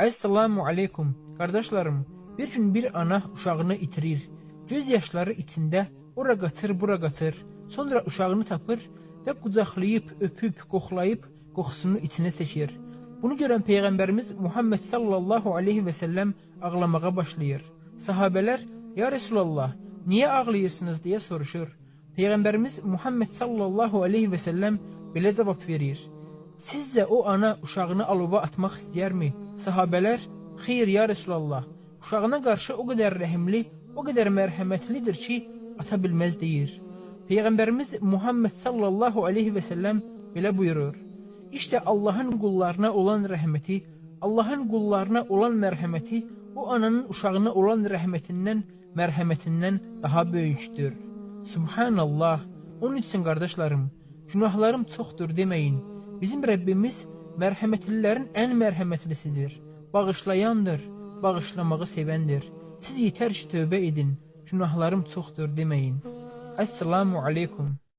Esselamu aleyküm. Kardeşlerim, bir gün bir ana uşağını itirir. Gözyaşları içinde ora qatır, bura qatır. Sonra uşağını tapır ve qucaqlayıb, öpüb, qoxlayıb, qoxusunu içine çəkir. Bunu gören Peygamberimiz Muhammed sallallahu aleyhi ve sellem ağlamağa başlayır. Sahabeler, ya Resulallah, niye ağlayırsınız diye soruşur. Peygamberimiz Muhammed sallallahu aleyhi ve sellem belə cevap verir. Sizce o ana uşağını alova atmaq istəyərmi? Sahabeler, xeyr ya Resulallah, uşağına karşı o kadar rəhimli, o kadar mərhəmətlidir ki, ata bilməz deyir. Peygamberimiz Muhammed sallallahu aleyhi ve sellem belə buyurur. İşte Allah'ın qullarına olan rəhməti, Allah'ın qullarına olan mərhəməti o ananın uşağına olan rəhmətindən, mərhəmətindən daha böyükdür. Subhanallah. Onun için kardeşlerim, günahlarım çoxdur demeyin. Bizim Rabbimiz mərhəmətlilərin ən mərhəmətlisidir. Bağışlayandır, bağışlamağı sevəndir. Siz yeter ki tövbə edin, günahlarım çoxdur demeyin. Esselamu aleyküm.